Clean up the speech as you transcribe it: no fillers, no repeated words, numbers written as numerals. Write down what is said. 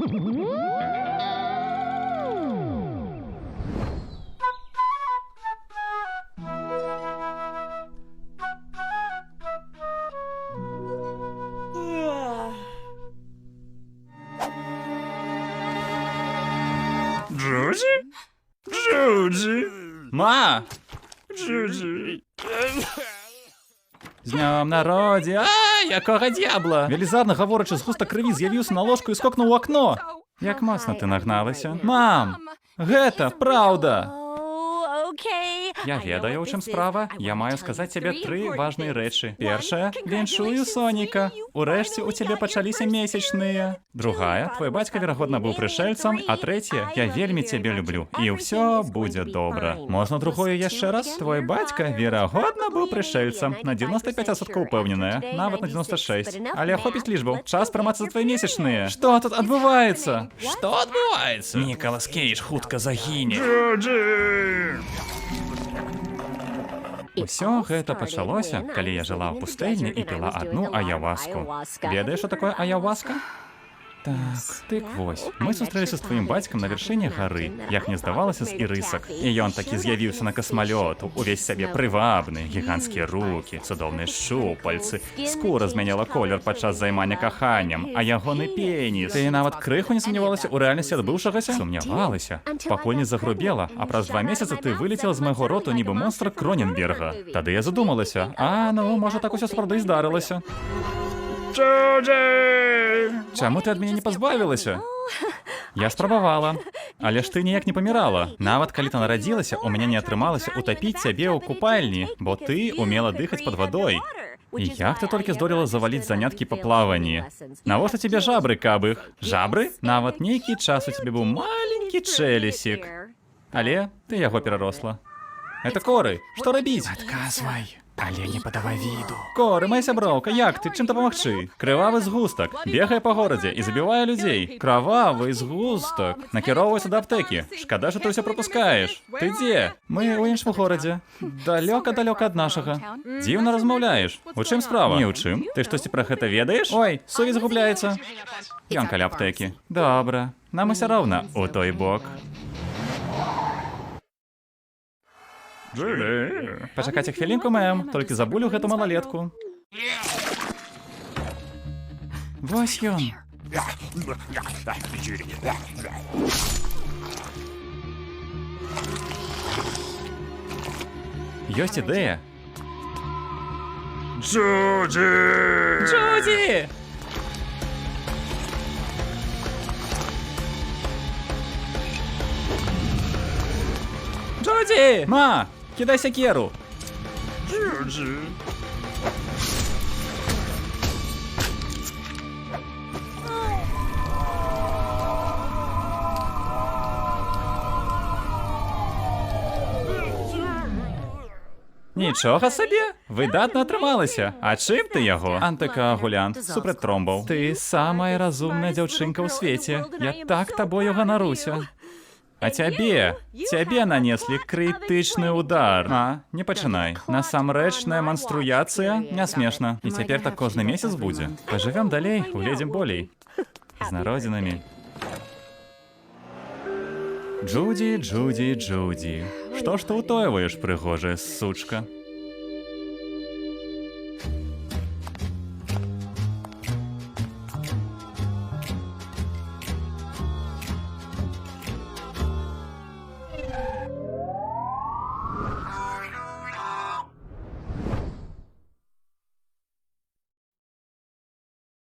Джуді? Джуді? Ма! Джуді. З днем народі! Якого д'ябла? Велізарно говорячи, згусток крові з'явився на ложку і скокнув у окно. Як моцно ти нагналася? Мам! Гэта правда! Я ведаю, у чым справа. Я маю сказаць цябе 3 важныя рэчы. Першая, віншую, Соніка. Урэшце у цябе пачаліся месячныя. Другая, твой бацька, верагодна, быў прышэльцам. А трэцяя, я вельмі цябе люблю. І ўсё будзе добра. Можна другое яшчэ раз? Твой бацька, верагодна, быў прышэльцам. На 95% упэўненая. Нават на 96. Але хопіць лічбаў. Час прымацца за твои месячныя. Што тут адбываецца? Што адбываецца? Нікалас Кейдж хутка загіне. Усё гэта пачалося, калі я жыла ў пустэльні і піла адну аяваску. Ведаеш, што такое аяваска? Так, тык вось. Мы сустрэліся з тваім бацькам на вяршыні гары, як мне здавалася, з ірысак. І ён такі з'явіўся на касмалёту, увесь сябе прывабны, гіганцкія рукі, цудоўныя шчупальцы. Скура змяняла колер падчас займання каханнем, а ягоны пеніс. Ты нават крыху не сумнявалася ў рэальнасці адбыўшагася? Сумнявалася. Пакуль не загрубела, а праз 2 месяцы ты вылецела з майго роту нібы монстр Кроненберга. Тады я задумалася, ну, можа так усё сапраўды і здарылася. Джуді! Чаму ты ад мяне не пазбавілася? Я спрабавала, але ж ты ніяк не памірала. Нават калі ты нарадзілася, у мяне не атрымалася утапіць цябе ў купальні, бо ты умела дыхаць пад вадой. І як ты толькі здолела заваліць заняткі па плаванні? Навошта цябе жабры, каб іх? Жабры? Нават нейкі час у цябе быў маленькі чэлесік. Але ты яго пераросла. Это Коры, што рабіць? Адказвай. Але не падавай віду. Коры, моя сяброўка, як ты? Чым дапамагчы? Крывавы згустак. Бегае па горадзе і забівае людзей. Крававы згустак. Накіроўвайся да аптэкі. Шкада, што ты ўсё прапускаеш. Ты дзе? Мы ў іншым горадзе. Далёка-далёка ад нашага. Дзіўна размаўляеш. У чым справа? Ні ў чым. Ты штосьці пра гэта ведаеш? Ой, сувязь губляецца. Ён каля аптэкі. Добра. Нам усё роўна у той бок. Пачакайце хвілінку, мэм, толькі забулю гэту малалетку. Вось ён. Ёсць ідэя. Джуді! Джуді! Джуді! Ма! Кидай сякеру! Джуді! Нічога сабі! Выдатна атрымалася! А чым ты яго? Антыкаагулянт, супраттромбаў. Ты самая разумная дзяўчынка ў свеце. Я так табою ганаруся. А цябе нанеслі крытычны удар. Не пачынай. Насамрэчная манструяцыя не смешна. І цяпер так кожны месяц будзе. Пажывём далей, угледзім болей. З народзінамі. Джуді, Джуді, Джуді. Што ж ты ўтойваеш, прыгожая сучка?